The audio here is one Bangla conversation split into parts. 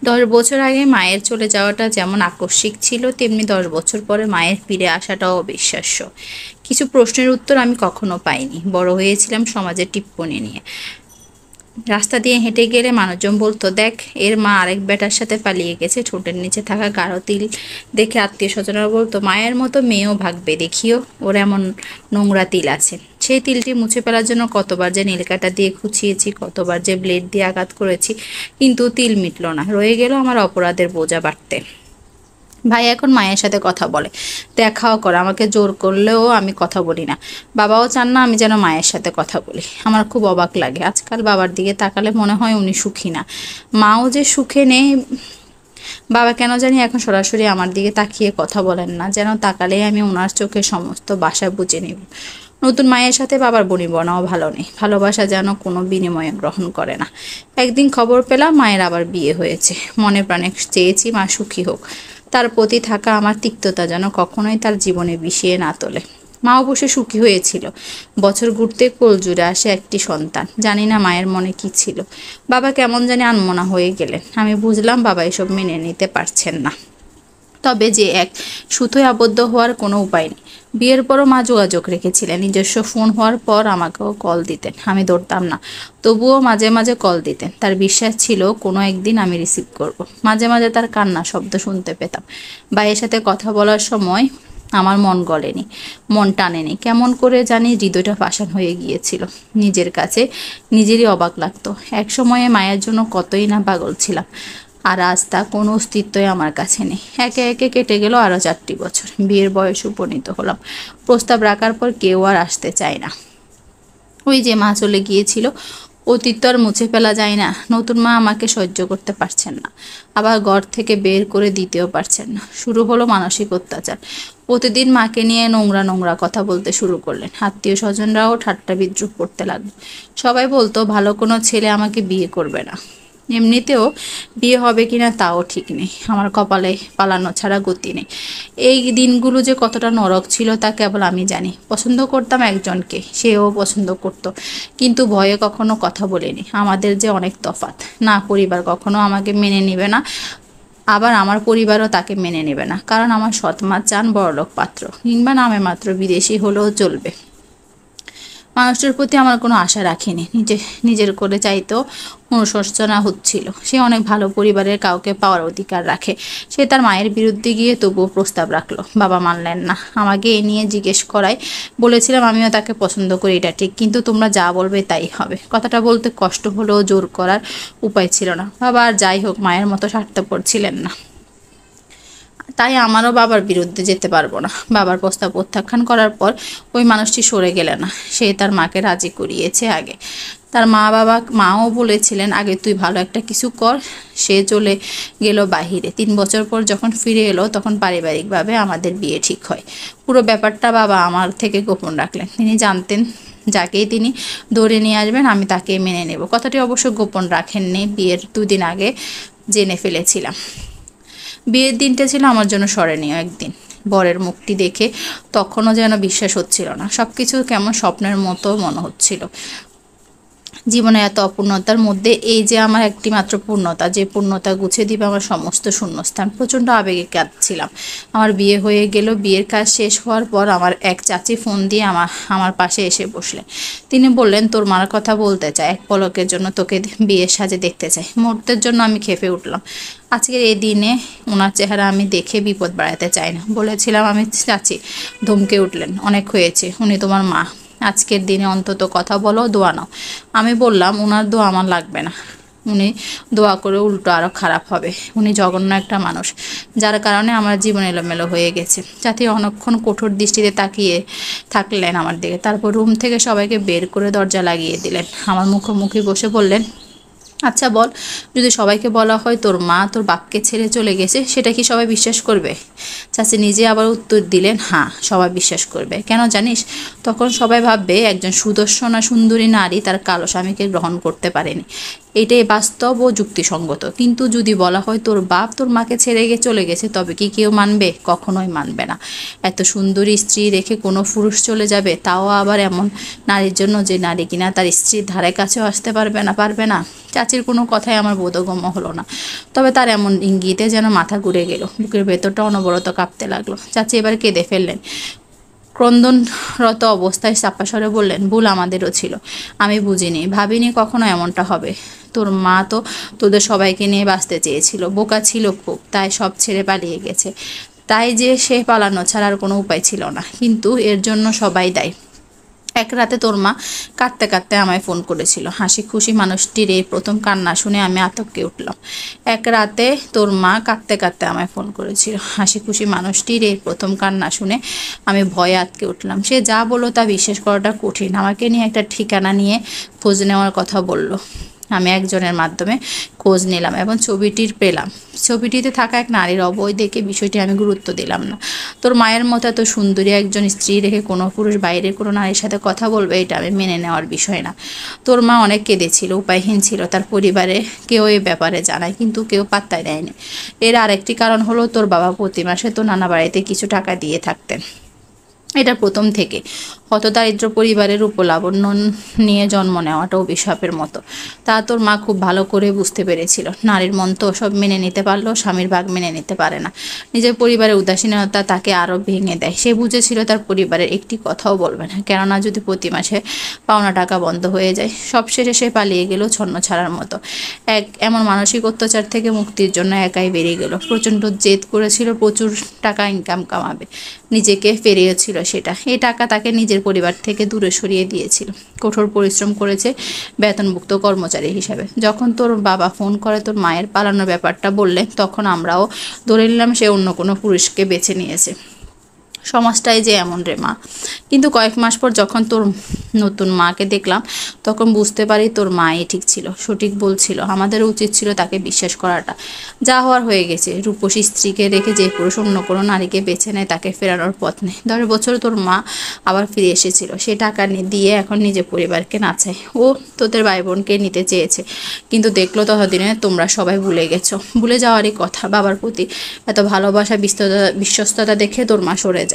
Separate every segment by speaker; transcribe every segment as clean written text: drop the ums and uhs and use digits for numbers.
Speaker 1: 10 বছর আগে মায়ের চলে যাওয়াটা যেমন আকস্মিক ছিল, তেমনি 10 বছর পরে মায়ের ফিরে আসাটাও অবিশ্বাস্য। কিছু প্রশ্নের উত্তর আমি কখনো পাইনি। বড় হয়েছিলাম সমাজের টিপ্পনী নিয়ে। রাস্তা দিয়ে হেঁটে গেলে মানুষজন বলতো, দেখ এর মা আরেক বেটার সাথে পালিয়ে গেছে। ঠোঁটের নিচে থাকা গাঢ় তিল দেখে আত্মীয় স্বজনরা বলতো, মায়ের মতো মেয়েও ভাগবে, দেখিও ওর এমন নোংরা তিল আছে। সেই তিলটি মুছে ফেলার জন্য কতবার যে নীলকাটা দিয়ে খুঁচিয়েছি, কতবার যে ব্লেড দিয়ে আঘাত করেছি, কিন্তু তিল মিটল না। রয়ে গেল আমার অপরাধের বোঝা বাড়তে। ভাই এখন মায়ের সাথে কথা বলে, দেখাও করে, আমাকে জোর করলেও আমি কথা বলি না। বাবাও চান না আমি যেন মায়ের সাথে কথা বলি। আমার খুব অবাক লাগে, আজকাল বাবার দিকে তাকালে মনে হয় উনি সুখী না। মাও যে সুখে নেই। বাবা কেন জানি এখন সরাসরি আমার দিকে তাকিয়ে কথা বলেন না, যেন তাকালেই আমি ওনার চোখে সমস্ত বাসা বুঝে নেব। নতুন মায়ের সাথে বাবার বনিবনাও ভালো নেই। ভালোবাসা যেন কোনো বিনিময়ে গ্রহণ করে না। একদিন খবর পেলাম মায়ের আবার বিয়ে হয়েছে। মনে প্রাণে চেয়েছি মা সুখী হোক। তার প্রতি থাকা আমার তিক্ততা যেন কখনোই তার জীবনে বিষিয়ে না তোলে। মা অবশ্য সুখী হয়েছিল। বছর ঘুরতে কোল জুড়ে আসে একটি সন্তান। জানি না মায়ের মনে কি ছিল। বাবা কেমন জানি আনমনা হয়ে গেলেন। আমি বুঝলাম বাবা এসব মেনে নিতে পারছেন না। তবে যে এক সুতোয় আবদ্ধ হওয়ার কোনো উপায় নেই। বিয়ের পরও মা যোগাযোগ রেখেছিলেন। নিজস্ব ফোন হওয়ার পর আমাকেও কল দিতেন। আমি ধরতাম না, তবুও মাঝে মাঝে কল দিতেন। তার বিশ্বাস ছিল কোনো একদিন আমি রিসিভ করব। মাঝে মাঝে তার কান্না শব্দ শুনতে পেতাম। ভাইয়ের সাথে কথা বলার সময় আমার মন গলেনি, মন টানেনি। কেমন করে জানি হৃদয়টা পাষাণ হয়ে গিয়েছিল। নিজের কাছে নিজেরই অবাক লাগতো। এক সময়ে মায়ের জন্য কতই না পাগল ছিলাম। আর আজ তা কোনো অস্তিত্বই আমার কাছে নেই। একে একে কেটে গেল আরও 4টি বছর। বিয়ের বয়সে উপনীত হলাম। প্রস্তাব রাখার পর কেউ আর আসতে চায় না। ওই যে মা চলে গিয়েছিল, অতীত তো আর মুছে ফেলা যায় না। নতুন মা আমাকে সহ্য করতে পারছেন না, আবার ঘর থেকে বের করে দিতেও পারছেন না। শুরু হলো মানসিক অত্যাচার। প্রতিদিন মাকে নিয়ে নোংরা নোংরা কথা বলতে শুরু করলেন। আত্মীয় স্বজনরাও ঠাট্টা বিদ্রুপ করতে লাগলো। সবাই বলতো ভালো কোনো ছেলে আমাকে বিয়ে করবে না। এমনিতেও বিয়ে হবে কিনা তাও ঠিক নেই। আমার কপালে পালানো ছাড়া গতি নেই। এই দিনগুলো যে কতটা নরক ছিল তা কেবল আমি জানি। পছন্দ করতাম একজনকে, সেও পছন্দ করত, কিন্তু ভয়ে কখনো কথা বলিনি। আমাদের যে অনেক তফাৎ। না পরিবার কখনো আমাকে মেনে নেবে না, আবার আমার পরিবারও তাকে মেনে নেবে না। কারণ আমার সৎমা চান বড়লোক পাত্র, কিংবা নামে মাত্র বিদেশি হলেও চলবে। মানুষটার প্রতি আমার কোনো আশা রাখিনি। নিজের করে চাইতেও অনুশোচনা হচ্ছিল। সে অনেক ভালো পরিবারের কাউকে পাওয়ার অধিকার রাখে। সে তার মায়ের বিরুদ্ধে গিয়ে তবুও প্রস্তাব রাখলো। বাবা মানলেন না। আমাকে এ নিয়ে জিজ্ঞেস করায় বলেছিলাম আমিও তাকে পছন্দ করি, এটা ঠিক, কিন্তু তোমরা যা বলবে তাই হবে। কথাটা বলতে কষ্ট হলেও জোর করার উপায় ছিল না। বাবা আর যাই হোক মায়ের মতো স্বার্থপর ছিলেন না। তাই আমারও বাবার বিরুদ্ধে যেতে পারবো না। বাবার প্রস্তাব প্রত্যাখ্যান করার পর ওই মানুষটি সরে গেলে না। সে তার মাকে রাজি করিয়েছে আগে। তার মাও বলেছিলেন আগে তুই ভালো একটা কিছু কর। সে চলে গেল বাহিরে। 3 বছর পর যখন ফিরে এলো তখন পারিবারিকভাবে আমাদের বিয়ে ঠিক হয়। পুরো ব্যাপারটা বাবা আমার থেকে গোপন রাখলেন। তিনি জানতেন যাকেই তিনি ধরে নিয়ে আসবেন আমি তাকে মেনে নেব। কথাটি অবশ্য গোপন রাখেননি। বিয়ের 2 দিন আগে জেনে ফেলেছিলাম। বিয়ের দিনটা ছিল আমার জন্য স্মরণীয় একদিন। বরের মুখটি দেখে তখনও যেন বিশ্বাস হচ্ছিল না। সবকিছু কেমন স্বপ্নের মতো মনে হচ্ছিল। জীবনে এত অপূর্ণতার মধ্যে এই যে আমার একটি মাত্র পূর্ণতা, যে পূর্ণতা গুছে দিবে আমার সমস্ত শূন্যস্থান। প্রচণ্ড আবেগে কাঁদছিলাম। আমার বিয়ে হয়ে গেল। বিয়ের কাজ শেষ হওয়ার পর আমার এক চাচি ফোন দিয়ে আমার পাশে এসে বসলেন। তিনি বললেন তোর মার কথা বলতে চায়, এক পলকের জন্য তোকে বিয়ের সাজে দেখতে চাই। মুহূর্তের জন্য আমি খেপে উঠলাম। আজকের এই দিনে ওনার চেহারা আমি দেখে বিপদ বাড়াতে চাই না। বলেছিলাম আমি চাচি। ধমকে উঠলেন, অনেক হয়েছে, উনি তোমার মা। আজকের দিনে অন্তত কথা বলো, দোয়া নাও। আমি বললাম ওনার দোয়া আমার লাগবে না। উনি দোয়া করে উল্টো আরও খারাপ হবে। উনি জঘন্য একটা মানুষ, যার কারণে আমার জীবন এলোমেলো হয়ে গেছে। যাতে অনেকক্ষণ কঠোর দৃষ্টিতে তাকিয়ে থাকলেন আমার দিকে। তারপর রুম থেকে সবাইকে বের করে দরজা লাগিয়ে দিলেন। আমার মুখোমুখি বসে বললেন, আচ্ছা বল, যদি সবাইকে বলা হয় তোর মা তোর বাপকে ছেড়ে চলে গেছে, সেটা কি সবাই বিশ্বাস করবে? চাচি নিজে আবার উত্তর দিলেন, হ্যাঁ সবাই বিশ্বাস করবে। কেন জানিস? তখন সবাই ভাববে একজন সুদর্শনা সুন্দরী নারী তার কালো স্বামীকে গ্রহণ করতে পারেনি। এটাই বাস্তব ও যুক্তিসঙ্গত। কিন্তু যদি বলা হয় তোর বাপ তোর মাকে ছেড়ে গিয়ে চলে গেছে, তবে কি কেউ মানবে? কখনোই মানবে না। এত সুন্দরী স্ত্রী রেখে কোনো পুরুষ চলে যাবে, তাও আবার এমন নারীর জন্য যে নারী কিনা তার স্ত্রীর ধারে কাছেও আসতে পারবে না। চাচির কোনো কথাই আমার বোধগম্য হলো না। তবে তার এমন ইঙ্গিতে যেন মাথা ঘুরে গেল, বুকের ভেতরটা অনবরত কাঁপতে লাগলো। চাচি এবার কেঁদে ফেললেন। ক্রন্দনরত অবস্থায় চাপা স্বরে বললেন, ভুল আমাদেরও ছিল। আমি বুঝিনি, ভাবিনি কখনো এমনটা হবে। তোর মা তো তোদের সবাইকে নিয়ে বাঁচতে চেয়েছিল, বোকা ছিল খুব, তাই সব ছেড়ে পালিয়ে গেছে। তাই যে সে পালানো ছাড়া আর কোনো উপায় ছিল না, কিন্তু এর জন্য সবাই দায়ী। এক রাতে তোর মা কাঁদতে কাঁদতে আমায় ফোন করেছিল। হাসি খুশি মানুষটির এই প্রথম কান্না শুনে আমি আতঙ্কে উঠলাম। এক রাতে তোর মা কাঁদতে কাঁদতে আমায় ফোন করেছিল। হাসি খুশি মানুষটির এই প্রথম কান্না শুনে আমি ভয়ে আতকে উঠলাম। সে যা বললো তা বিশ্বাস করাটা কঠিন। আমাকে নিয়ে একটা ঠিকানা নিয়ে খোঁজ নেওয়ার কথা বলল। আমি একজনের মাধ্যমে খোঁজ নিলাম এবং ছবিটির পেলাম। ছবিটিতে থাকা এক নারীর অবয় দেখে বিষয়টি আমি গুরুত্ব দিলাম না। তোর মায়ের মতো এত সুন্দরী একজন স্ত্রী রেখে কোনো পুরুষ বাইরের কোনো নারীর সাথে কথা বলবে, এটা আমি মেনে নেওয়ার বিষয় না। তোর মা অনেক কেঁদেছিল, উপায়হীন ছিল। তার পরিবারে কেউ এই ব্যাপারে জানায়, কিন্তু কেউ পাত্তাই দেয়নি। এর আরেকটি কারণ হলো তোর বাবা প্রতি মাসে তো নানা বাড়িতে কিছু টাকা দিয়ে থাকতেন। এটা প্রথম থেকে হতদারিদ্র পরিবারের উপলাবণ্য নিয়ে জন্ম নেওয়াটা অভিশাপের মতো। তা তোর মা খুব ভালো করে বুঝতে পেরেছিল। নারীর মন তো সব মেনে নিতে পারলেও স্বামীর ভাগ মেনে নিতে পারে না। নিজের পরিবারের উদাসীনতা তাকে আরও ভেঙে দেয়। সে বুঝেছিল তার পরিবারের একটি কথাও বলবে না, কেননা যদি প্রতি মাসে পাওনা টাকা বন্ধ হয়ে যায়। সবশেষে সে পালিয়ে গেল ছন্ন ছাড়ার মতো। এমন মানসিক অত্যাচার থেকে মুক্তির জন্য একাই বেরিয়ে গেল। প্রচণ্ড জেদ করেছিল প্রচুর টাকা ইনকাম কামাবে, নিজেকে ফেরিয়েছিল সেটা। এই টাকা তাকে নিজের পরিবার থেকে দূরে সরিয়ে দিয়েছিল। কঠোর পরিশ্রম করেছে বেতনভুক্ত কর্মচারী হিসাবে। যখন তোর বাবা ফোন করে তোর মায়ের পালানোর ব্যাপারটা বললে, তখন আমরাও ধরে নিলাম সে অন্য কোনো পুরুষকে বেছে নিয়েছে। সমাজটাই যে এমন রে মা। কিন্তু কয়েক মাস পর যখন তোর নতুন মাকে দেখলাম, তখন বুঝতে পারি তোর মাই ঠিক ছিল, সঠিক বলছিল। আমাদের উচিত ছিল তাকে বিশ্বাস করাটা। যা হওয়ার হয়ে গেছে। রূপসী স্ত্রীকে রেখে যে পুরুষ অন্য কোনো নারীকে বেছে নেয়, তাকে ফেরানোর পথ নেই। 10 বছর তোর মা আবার ফিরে এসেছিল। সে টাকা দিয়ে এখন নিজের পরিবারকে নাচায়। ও তোদের ভাই বোনকে নিতে চেয়েছে, কিন্তু দেখলো ততদিনে তোমরা সবাই ভুলে গেছো। ভুলে যাওয়ারই কথা। বাবার প্রতি এত ভালোবাসা বিশ্বস্ততা দেখে তোর মা সরে যায়।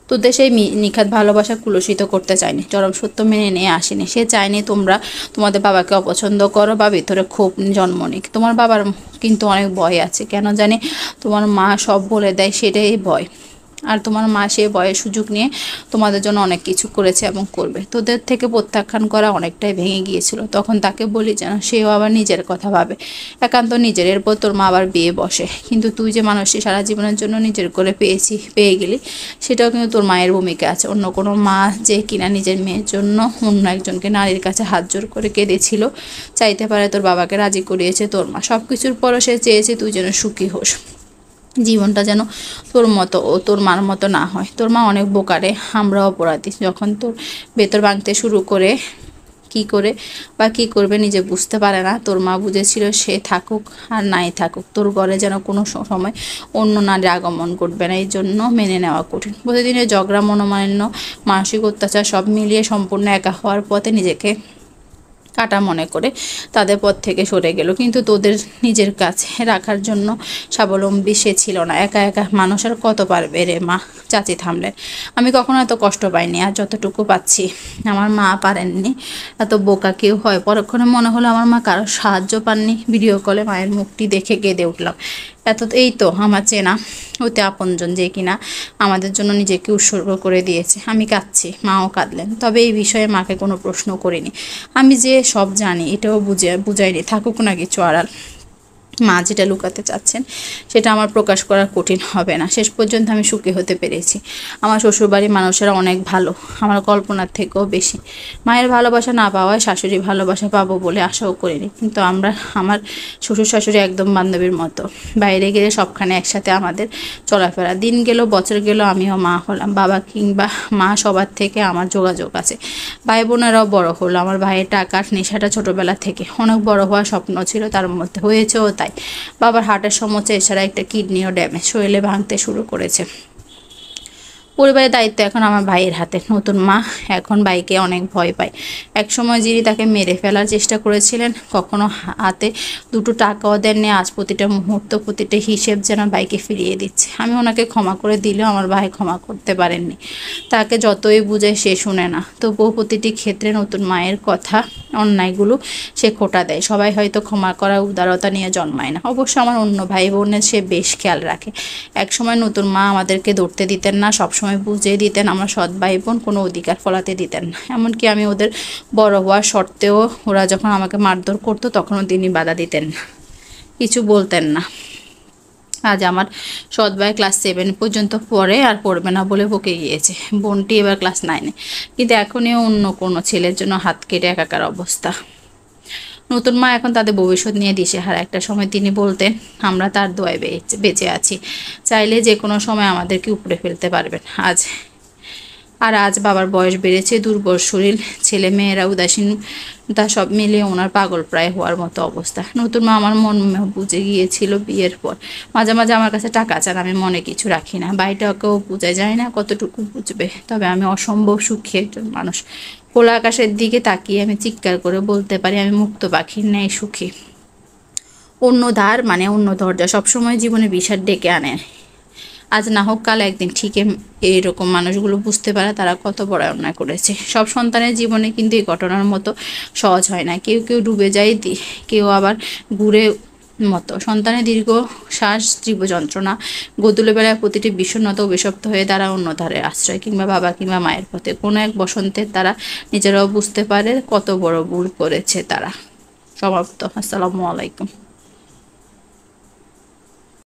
Speaker 1: তোদের সেই নিখাত ভালোবাসা কুলসিত করতে চায়নি, চরম সত্য মেনে নিয়ে আসেনি। সে চায়নি তোমরা তোমাদের বাবাকে অপছন্দ করো বা ভিতরে ক্ষোভ জন্ম নিক। তোমার বাবার কিন্তু অনেক ভয় আছে, কেন জানি তোমার মা সব বলে দেয়, সেটাই ভয়। আর তোমার মা সে ভয়ের সুযোগ নিয়ে তোমাদের জন্য অনেক কিছু করেছে এবং করবে। তোদের থেকে প্রত্যাখ্যান করা অনেকটাই ভেঙে গিয়েছিল। তখন তাকে বলি যেন সেও আবার নিজের কথা ভাবে, একান্ত নিজের। এরপর তোর মা আবার বিয়ে বসে। কিন্তু তুই যে মানুষটি সারা জীবনের জন্য নিজের করে পেয়ে গেলি, সেটাও কিন্তু তোর মায়ের ভূমিকা আছে। অন্য কোনো মা যে কিনা নিজের মেয়ের জন্য অন্য একজনকে নারীর কাছে হাত জোর করে কেঁদেছিল, চাইতে পারে তোর বাবাকে রাজি করিয়েছে তোর মা। সব কিছুর পরও সে চেয়েছে তুই যেন সুখী হোস, জীবনটা যেন তোর মতো ও তোর মার মতো না হয়। তোর মা অনেক বোকারে, আমরা অপরাধী। যখন তোর ভেতর ভাঙতে শুরু করে কি করবে নিজে বুঝতে পারে না, তোর মা বুঝেছিল সে থাকুক আর নাই থাকুক, তোর ঘরে যেন কোনো সময় অন্য নারীর আগমন ঘটবে না। এই জন্য মেনে নেওয়া কঠিন। প্রতিদিনের ঝগড়া, মনোমালিন্য, মানসিক অত্যাচার সব মিলিয়ে সম্পূর্ণ একা হওয়ার পথে নিজেকে কাটা মনে করে তাদের পথ থেকে সরে গেল। কিন্তু তোদের নিজের কাছে রাখার জন্য স্বাবলম্বী সে ছিল না। একা একা মানুষ আর কত পারবে রে মা। চাচি থামলেন। আমি কখনো এত কষ্ট পাইনি, আর যতটুকু পাচ্ছি আমার মা পারেননি। এত বোকা কেউ হয়? পরক্ষণে মনে হলো আমার মা কারো সাহায্য পাননি। ভিডিও কলে মায়ের মুখটি দেখে কেঁদে উঠলাম। এই তো আমার চেনা অতি আপনজন, যে কিনা আমাদের জন্য নিজেকে উৎসর্গ করে দিয়েছে। আমি কাঁদছি, মাও কাঁদলেন। তবে এই বিষয়ে মাকে কোনো প্রশ্ন করিনি। আমি যে সব জানি এটাও বুঝাইনি, থাকুক না কিছু আড়াল। মা যেটা লুকাতে চাচ্ছেন সেটা আমার প্রকাশ করা কঠিন হবে না। শেষ পর্যন্ত আমি সুখী হতে পেরেছি। আমার শ্বশুরবাড়ির মানুষেরা অনেক ভালো, আমার কল্পনার থেকেও বেশি। মায়ের ভালোবাসা না পাওয়ায় শাশুড়ি ভালোবাসা পাবো বলে আশাও করিনি। কিন্তু আমার শ্বশুর শাশুড়ি একদম বান্ধবীর মতো। বাইরে গেলে সবখানে একসাথে আমাদের চলাফেরা। দিন গেল, বছর গেল, আমিও মা হলাম। বাবা কিংবা মা সবার থেকে আমার যোগাযোগ আছে। ভাই বোনেরাও বড় হলো। আমার ভাইয়ের টাকার নেশাটা ছোটবেলা থেকে, অনেক বড় হওয়ার স্বপ্ন ছিল তার মধ্যে, হয়েছেও তাই। বাবার হার্টের সমস্যা, এছাড়া একটা কিডনিও ড্যামেজ, শরীরে ভাঙতে শুরু করেছে। পরিবারের দায়িত্ব এখন আমার ভাইয়ের হাতে। নতুন মা এখন ভাইকে অনেক ভয় পায়। একসময় যিনি তাকে মেরে ফেলার চেষ্টা করেছিলেন, কখনো হাতে দুটো টাকাও দেননি, আজ প্রতিটা মুহূর্ত প্রতিটা হিসেব যেন ভাইকে ফিরিয়ে দিচ্ছে। আমি ওনাকে ক্ষমা করে দিলেও আমার ভাই ক্ষমা করতে পারেননি। তাকে যতই বুঝায় সে শুনে না, তবুও প্রতিটি ক্ষেত্রে নতুন মায়ের কথা অন্যায়গুলো সে খোঁটা দেয়। সবাই হয়তো ক্ষমা করা উদারতা নিয়ে জন্মায় না, অবশ্য আমার অন্য ভাই বোনের সে বেশ খেয়াল রাখে। একসময় নতুন মা আমাদেরকে ধরতে দিতেন না, সবসময় বুঝিয়ে দিতেন আমরা সৎ ভাই বোন, কোনো অধিকার ফলাতে দিতেন না। এমনকি আমি ওদের বড় হওয়ার সত্ত্বেও ওরা যখন আমাকে মারধর করতো তখনও তিনি বাধা দিতেন না, কিছু বলতেন না। আজ আমার সৎ ভাই ক্লাস 7 পর্যন্ত পড়ে, আর পড়বে না বলে বকে গিয়েছে। বোনটি এবার ক্লাস 9-এ, কিন্তু এখনই অন্য কোনো ছেলের জন্য হাত কেটে একাকার অবস্থা। নতুন মা এখন তাদের ভবিষ্যৎ নিয়ে দিশেহারা। একটা সময় তিনি বলতেন আমরা তার দোয়ায় বেঁচে আছি, চাইলে যে কোনো সময় আমাদেরকে উপড়ে ফেলতে পারবেন। আজ বাবার বয়স বেড়েছে, দুর্বল শরীর, ছেলে মেয়েরা উদাসীনতা, সব মিলিয়ে ওনার পাগল প্রায় হওয়ার মতো অবস্থা। নতুন মা আমার মন বুঝে গিয়েছিল বিয়ের পর। মাঝে মাঝে আমার কাছে টাকা চান, আমি মনে কিছু রাখি না। বাড়িটাকেও বোঝা যায় না কতটুকু বুঝবে, তবে আমি অসম্ভব সুখী একজন মানুষ। খোলা আকাশের দিকে তাকিয়ে আমি চিৎকার করে বলতে পারি আমি মুক্ত পাখির ন্যায় সুখী। অন্য দরজা সবসময় জীবনে বিষাদ ডেকে আনে। আজ না হোক কাল একদিন ঠিক এইরকম মানুষগুলো বুঝতে পারে তারা কত বড় অন্যায় করেছে। সব সন্তানের জীবনে কিন্তু এই ঘটনার মতো সহজ হয় না। কেউ কেউ ডুবে যায়, কেউ আবার ঘুরে মতো। সন্তানের দীর্ঘ শ্বাস, তীব্র যন্ত্রণা, গোধূলি বেলায় প্রতিটি বিষণ্ণতা অভিশপ্ত হয়ে তারা অন্য ধারে আশ্রয়, কিংবা বাবা কিংবা মায়ের পথে। কোনো এক বসন্তে তারা নিজেরাও বুঝতে পারে কত বড় ভুল করেছে তারা। সমাপ্ত। আসসালামু আলাইকুম।